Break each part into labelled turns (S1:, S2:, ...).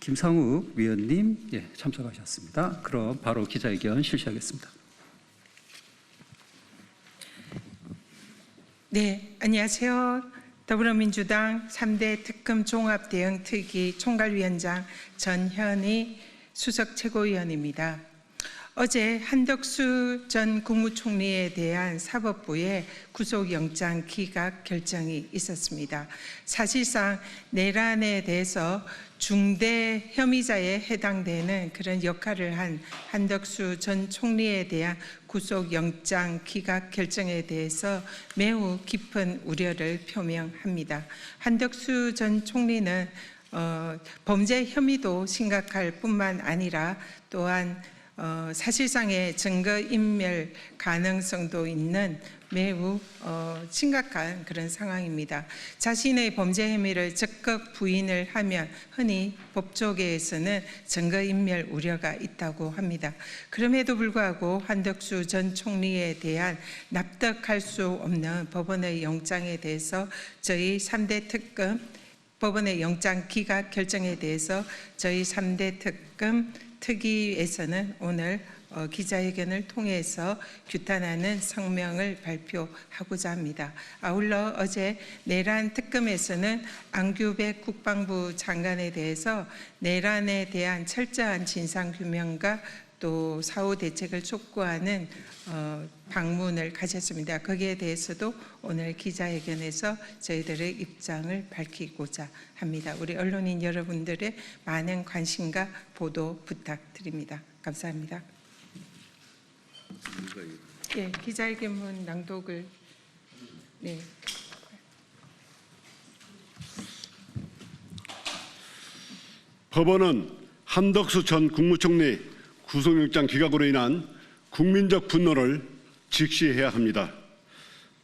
S1: 김상욱 위원님 참석하셨습니다. 그럼 바로 기자회견 실시하겠습니다.
S2: 네, 안녕하세요. 더불어민주당 3대 특검 종합대응특위 총괄위원장 전현희 수석 최고위원입니다. 어제 한덕수 전 국무총리에 대한 사법부의 구속영장 기각 결정이 있었습니다. 사실상 내란에 대해서 중대 혐의자에 해당되는 그런 역할을 한 한덕수 전 총리에 대한 구속영장 기각 결정에 대해서 매우 깊은 우려를 표명합니다. 한덕수 전 총리는 범죄 혐의도 심각할 뿐만 아니라 또한 사실상의 증거인멸 가능성도 있는 매우 심각한 그런 상황입니다. 자신의 범죄 혐의를 적극 부인을 하면 흔히 법조계에서는 증거인멸 우려가 있다고 합니다. 그럼에도 불구하고 한덕수 전 총리에 대한 납득할 수 없는 법원의 영장에 대해서 저희 3대 특검 법원의 영장 기각 결정에 대해서 저희 3대 특검 특위에서는 오늘 기자회견을 통해서 규탄하는 성명을 발표하고자 합니다. 아울러 어제 내란 특검에서는 안규백 국방부 장관에 대해서 내란에 대한 철저한 진상규명과 또 사후 대책을 촉구하는 방문을 가졌습니다. 거기에 대해서도 오늘 기자회견에서 저희들의 입장을 밝히고자 합니다. 우리 언론인 여러분들의 많은 관심과 보도 부탁드립니다. 감사합니다. 네, 기자회견문 낭독을
S3: 법원은 한덕수 전 국무총리 구속영장 기각으로 인한 국민적 분노를 직시해야 합니다.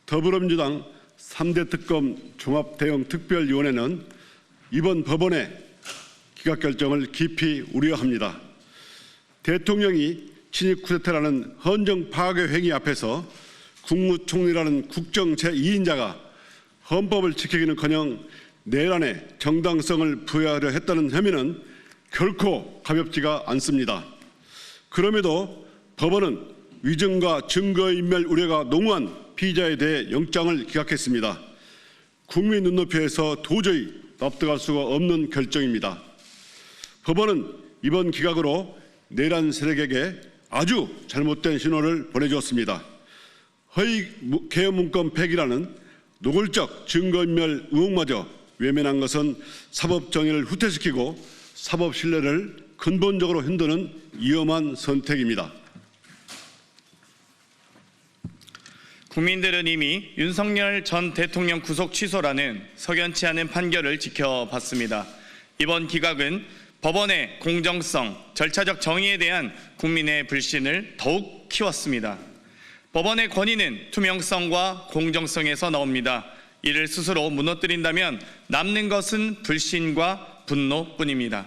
S3: 더불어민주당 3대 특검 종합대응특별위원회는 이번 법원의 기각 결정을 깊이 우려합니다. 대통령이 친일 쿠데타라는 헌정 파괴 행위 앞에서 국무총리라는 국정 제2인자가 헌법을 지키기는커녕 내란의 정당성을 부여하려 했다는 혐의는 결코 가볍지가 않습니다. 그럼에도 법원은 위증과 증거인멸 우려가 농후한 피의자에 대해 영장을 기각했습니다. 국민 눈높이에서 도저히 납득할 수가 없는 결정입니다. 법원은 이번 기각으로 내란 세력에게 아주 잘못된 신호를 보내주었습니다. 허위 개헌 문건 폐기라는 노골적 증거인멸 의혹마저 외면한 것은 사법 정의를 후퇴시키고 사법 신뢰를 근본적으로 흔드는 위험한 선택입니다.
S4: 국민들은 이미 윤석열 전 대통령 구속 취소라는 석연치 않은 판결을 지켜봤습니다. 이번 기각은 법원의 공정성, 절차적 정의에 대한 국민의 불신을 더욱 키웠습니다. 법원의 권위는 투명성과 공정성에서 나옵니다. 이를 스스로 무너뜨린다면 남는 것은 불신과 분노뿐입니다.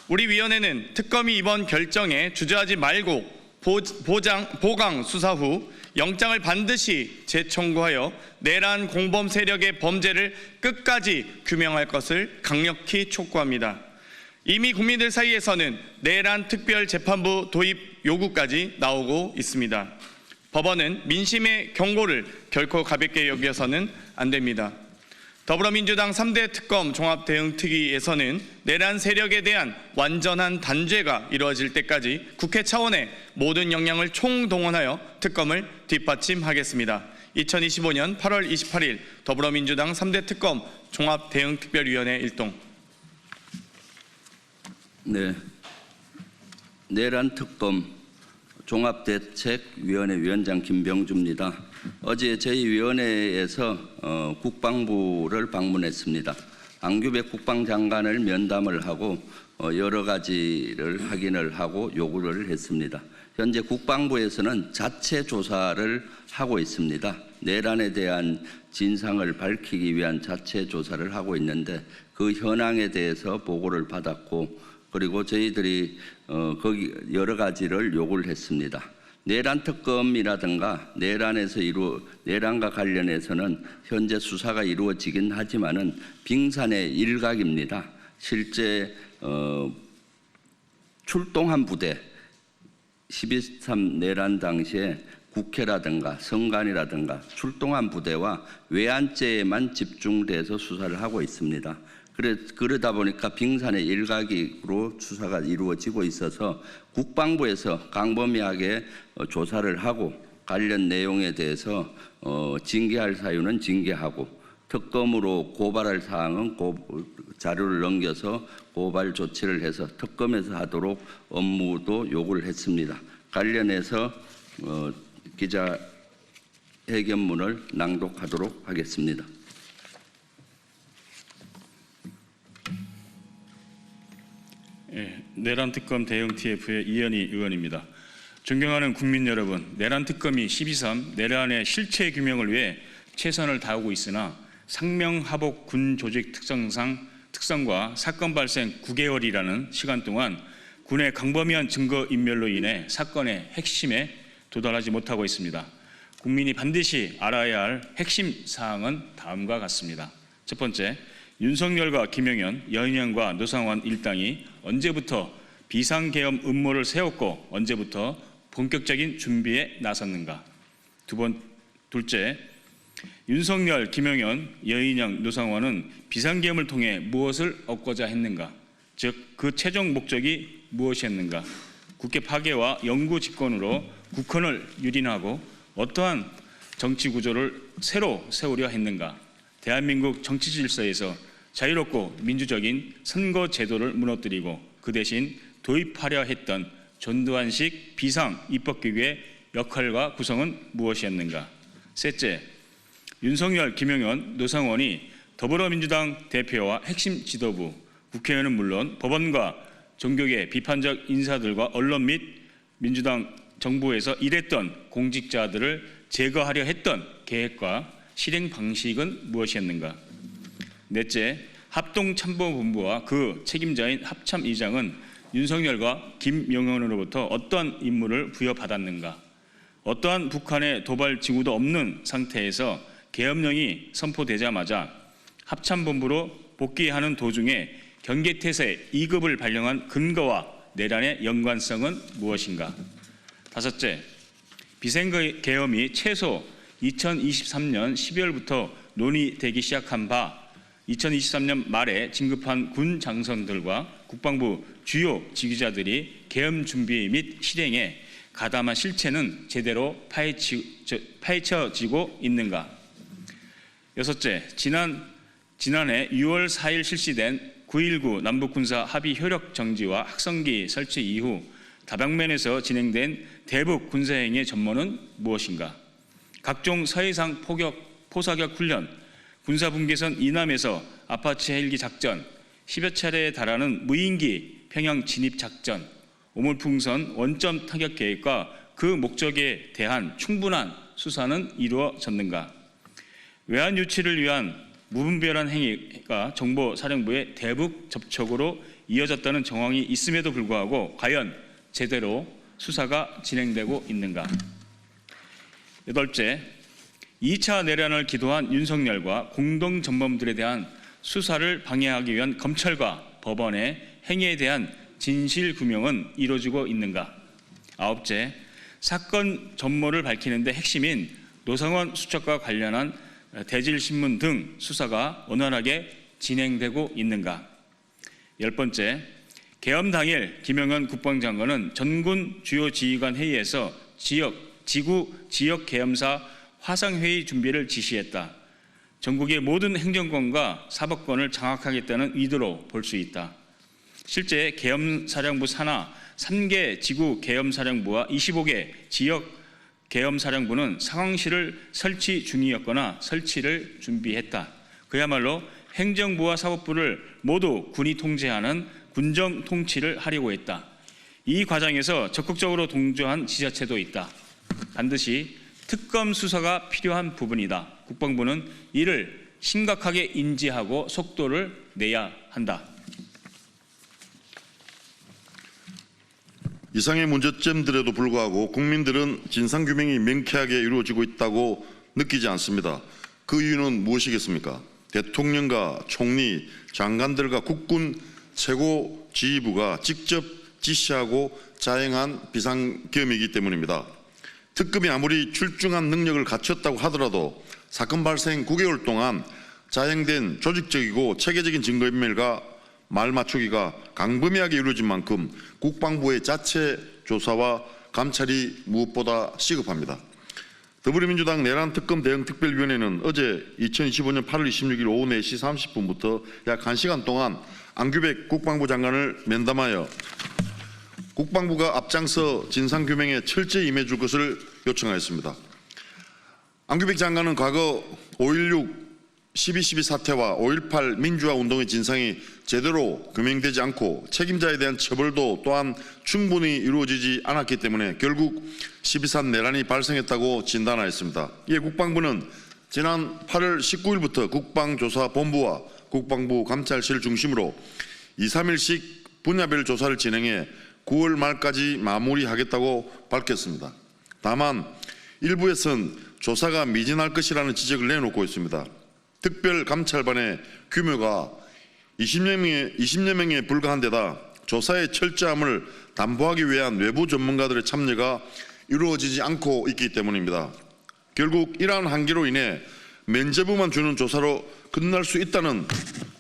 S4: 우리 위원회는 특검이 이번 결정에 주저하지 말고 보강 수사 후 영장을 반드시 재청구하여 내란 공범 세력의 범죄를 끝까지 규명할 것을 강력히 촉구합니다. 이미 국민들 사이에서는 내란 특별재판부 도입 요구까지 나오고 있습니다. 법원은 민심의 경고를 결코 가볍게 여겨서는 안 됩니다. 더불어민주당 3대 특검 종합대응특위에서는 내란 세력에 대한 완전한 단죄가 이루어질 때까지 국회 차원의 모든 역량을 총동원하여 특검을 뒷받침하겠습니다. 2025년 8월 28일 더불어민주당 3대 특검 종합대응특별위원회 일동.
S5: 네, 내란 특검 종합대책위원회 위원장 김병주입니다. 어제 저희 위원회에서 국방부를 방문했습니다. 안규백 국방장관을 면담을 하고 여러 가지를 확인을 하고 요구를 했습니다. 현재 국방부에서는 자체 조사를 하고 있습니다. 내란에 대한 진상을 밝히기 위한 자체 조사를 하고 있는데 그 현황에 대해서 보고를 받았고 그리고 저희들이 거기 여러 가지를 요구를 했습니다. 내란 특검이라든가 내란과 관련해서는 현재 수사가 이루어지긴 하지만은 빙산의 일각입니다. 실제 출동한 부대 12.3 내란 당시에 국회라든가 성관이라든가 출동한 부대와 외환죄에만 집중돼서 수사를 하고 있습니다. 그러다 보니까 빙산의 일각으로 수사가 이루어지고 있어서 국방부에서 광범위하게 조사를 하고 관련 내용에 대해서 징계할 사유는 징계하고 특검으로 고발할 사항은 자료를 넘겨서 고발 조치를 해서 특검에서 하도록 업무도 요구를 했습니다. 관련해서 기자회견문을 낭독하도록 하겠습니다.
S6: 내란 특검 대응 TF의 이현희 의원입니다. 존경하는 국민 여러분, 내란 특검이 12.3 내란의 실체 규명을 위해 최선을 다하고 있으나 상명하복 군 조직 특성과 사건 발생 9개월이라는 시간 동안 군의 광범위한 증거 인멸로 인해 사건의 핵심에 도달하지 못하고 있습니다. 국민이 반드시 알아야 할 핵심 사항은 다음과 같습니다. 첫 번째, 윤석열과 김영현, 여인영과 노상원 일당이 언제부터 비상계엄 음모를 세웠고 언제부터 본격적인 준비에 나섰는가. 둘째, 윤석열, 김영현, 여인영, 노상원은 비상계엄을 통해 무엇을 얻고자 했는가. 즉, 그 최종 목적이 무엇이었는가. 국회 파괴와 영구 집권으로 국헌을 유린하고 어떠한 정치 구조를 새로 세우려 했는가. 대한민국 정치 질서에서 자유롭고 민주적인 선거 제도를 무너뜨리고 그 대신 도입하려 했던 전두환식 비상 입법기구의 역할과 구성은 무엇이었는가. 셋째, 윤석열, 김영현, 노상원이 더불어민주당 대표와 핵심 지도부, 국회의원은 물론 법원과 종교계 비판적 인사들과 언론 및 민주당 정부에서 일했던 공직자들을 제거하려 했던 계획과 실행 방식은 무엇이었는가. 넷째, 합동참모본부와 그 책임자인 합참의장은 윤석열과 김영현으로부터 어떠한 임무를 부여받았는가. 어떠한 북한의 도발 징후도 없는 상태에서 계엄령이 선포되자마자 합참본부로 복귀하는 도중에 경계태세 2급을 발령한 근거와 내란의 연관성은 무엇인가. 다섯째, 비상계엄이 최소 2023년 12월부터 논의되기 시작한 바 2023년 말에 진급한 군 장성들과 국방부 주요 지휘자들이 계엄 준비 및 실행에 가담한 실체는 제대로 파헤쳐지고 있는가. 여섯째, 지난해 6월 4일 실시된 9.19 남북군사 합의 효력 정지와 확성기 설치 이후 다방면에서 진행된 대북 군사행위의 전모는 무엇인가. 각종 서해상 포사격 훈련, 군사분계선 이남에서 아파치 헬기 작전, 10여 차례에 달하는 무인기 평양 진입 작전, 오물풍선 원점 타격 계획과 그 목적에 대한 충분한 수사는 이루어졌는가. 외환 유치를 위한 무분별한 행위가 정보사령부의 대북 접촉으로 이어졌다는 정황이 있음에도 불구하고 과연 제대로 수사가 진행되고 있는가. 여덟째, 2차 내란을 기도한 윤석열과 공동전범들에 대한 수사를 방해하기 위한 검찰과 법원의 행위에 대한 진실규명은 이루어지고 있는가. 아홉째, 사건 전모를 밝히는 데 핵심인 노상원 수첩과 관련한 대질신문 등 수사가 원활하게 진행되고 있는가. 열 번째, 계엄 당일 김영현 국방장관은 전군 주요 지휘관 회의에서 지구 지역 계엄사 화상회의 준비를 지시했다. 전국의 모든 행정권과 사법권을 장악하겠다는 의도로 볼 수 있다. 실제 계엄사령부 산하 3개 지구 계엄사령부와 25개 지역 계엄사령부는 상황실을 설치 중이었거나 설치를 준비했다. 그야말로 행정부와 사법부를 모두 군이 통제하는 군정 통치를 하려고 했다. 이 과정에서 적극적으로 동조한 지자체도 있다. 반드시 특검 수사가 필요한 부분이다. 국방부는 이를 심각하게 인지하고 속도를 내야 한다.
S7: 이상의 문제점들에도 불구하고 국민들은 진상규명이 명쾌하게 이루어지고 있다고 느끼지 않습니다. 그 이유는 무엇이겠습니까? 대통령과 총리, 장관들과 국군 최고 지휘부가 직접 지시하고 자행한 비상계엄이기 때문입니다. 특검이 아무리 출중한 능력을 갖췄다고 하더라도 사건 발생 9개월 동안 자행된 조직적이고 체계적인 증거인멸과 말 맞추기가 광범위하게 이루어진 만큼 국방부의 자체 조사와 감찰이 무엇보다 시급합니다. 더불어민주당 내란 특검 대응 특별위원회는 어제 2025년 8월 26일 오후 4시 30분부터 약 1시간 동안 안규백 국방부 장관을 면담하여 국방부가 앞장서 진상규명에 철저히 임해줄 것을 요청하였습니다. 안규백 장관은 과거 5.16 12.12 사태와 5.18 민주화 운동의 진상이 제대로 규명되지 않고 책임자에 대한 처벌도 또한 충분히 이루어지지 않았기 때문에 결국 12.3 내란이 발생했다고 진단하였습니다. 이에 국방부는 지난 8월 19일부터 국방조사본부와 국방부 감찰실을 중심으로 2, 3일씩 분야별 조사를 진행해 9월 말까지 마무리하겠다고 밝혔습니다. 다만 일부에선 조사가 미진할 것이라는 지적을 내놓고 있습니다. 특별감찰반의 규모가 20여 명에 불과한 데다 조사의 철저함을 담보하기 위한 외부 전문가들의 참여가 이루어지지 않고 있기 때문입니다. 결국 이러한 한계로 인해 면죄부만 주는 조사로 끝날 수 있다는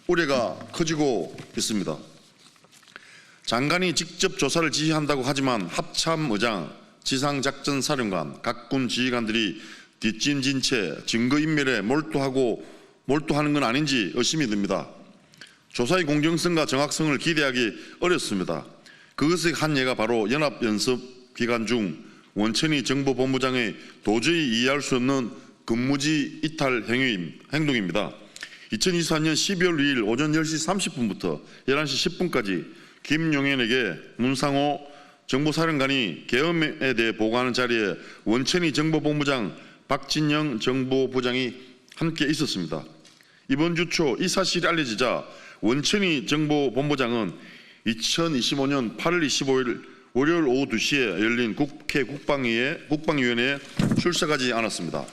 S7: 우려가 커지고 있습니다. 장관이 직접 조사를 지휘한다고 하지만 합참의장, 지상작전사령관, 각 군 지휘관들이 뒷짐진 채 증거인멸에 몰두하는 건 아닌지 의심이 듭니다. 조사의 공정성과 정확성을 기대하기 어렵습니다. 그것의 한 예가 바로 연합연습 기간 중 원천희 정보본부장의 도저히 이해할 수 없는 근무지 이탈 행동입니다. 2024년 12월 2일 오전 10시 30분부터 11시 10분까지 김용현에게 문상호 정보사령관이 계엄에 대해 보고하는 자리에 원천희 정보본부장, 박진영 정보부장이 함께 있었습니다. 이번 주 초 이 사실이 알려지자 원천희 정보본부장은 2025년 8월 25일 월요일 오후 2시에 열린 국회 국방위원회에 출석하지 않았습니다.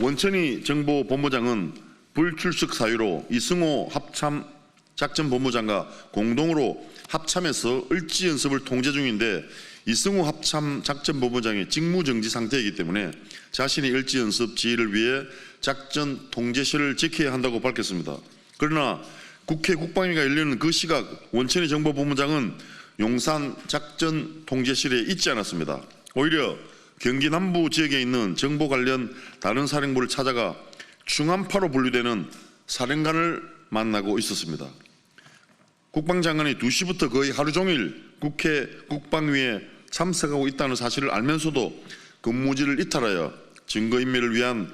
S7: 원천희 정보본부장은 불출석 사유로 이승호 합참작전본부장과 공동으로 합참에서 을지 연습을 통제 중인데 이승호 합참작전본부장이 직무정지 상태이기 때문에 자신이 을지 연습 지휘를 위해 작전 통제실을 지켜야 한다고 밝혔습니다. 그러나 국회 국방위가 열리는 그 시각 원천희 정보본부장은 용산 작전 통제실에 있지 않았습니다. 오히려 경기 남부 지역에 있는 정보 관련 다른 사령부를 찾아가 충암파로 분류되는 사령관을 만나고 있었습니다. 국방장관이 2시부터 거의 하루 종일 국회 국방위에 참석하고 있다는 사실을 알면서도 근무지를 이탈하여 증거인멸을 위한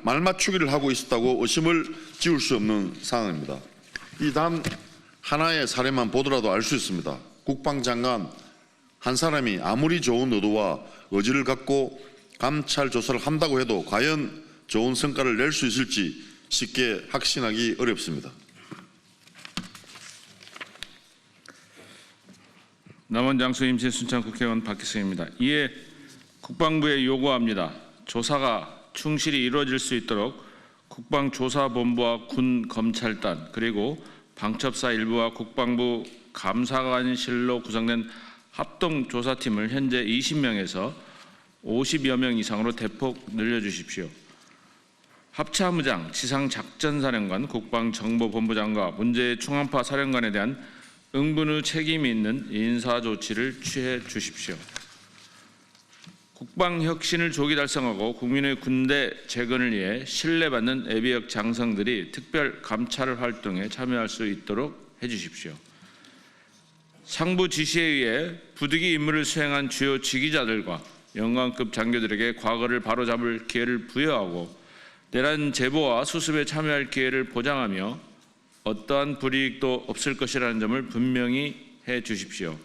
S7: 말맞추기를 하고 있었다고 의심을 지울 수 없는 상황입니다. 이 단 하나의 사례만 보더라도 알 수 있습니다. 국방장관 한 사람이 아무리 좋은 의도와 의지를 갖고 감찰 조사를 한다고 해도 과연 좋은 성과를 낼 수 있을지 쉽게 확신하기 어렵습니다.
S6: 남원 장수 임시 순창 국회의원 박기성입니다. 이에 국방부에 요구합니다. 조사가 충실히 이루어질 수 있도록 국방조사본부와 군검찰단 그리고 방첩사 일부와 국방부 감사관실로 구성된 합동조사팀을 현재 20명에서 50여 명 이상으로 대폭 늘려주십시오. 합참의장, 지상작전사령관, 국방정보본부장과 문제의 충암파 사령관에 대한 응분의 책임이 있는 인사조치를 취해 주십시오. 국방혁신을 조기 달성하고 국민의 군대 재건을 위해 신뢰받는 예비역 장성들이 특별 감찰 활동에 참여할 수 있도록 해주십시오. 상부 지시에 의해 부득이 임무를 수행한 주요 지휘자들과 영관급 장교들에게 과거를 바로잡을 기회를 부여하고 내란 제보와 수습에 참여할 기회를 보장하며 어떠한 불이익도 없을 것이라는 점을 분명히 해 주십시오.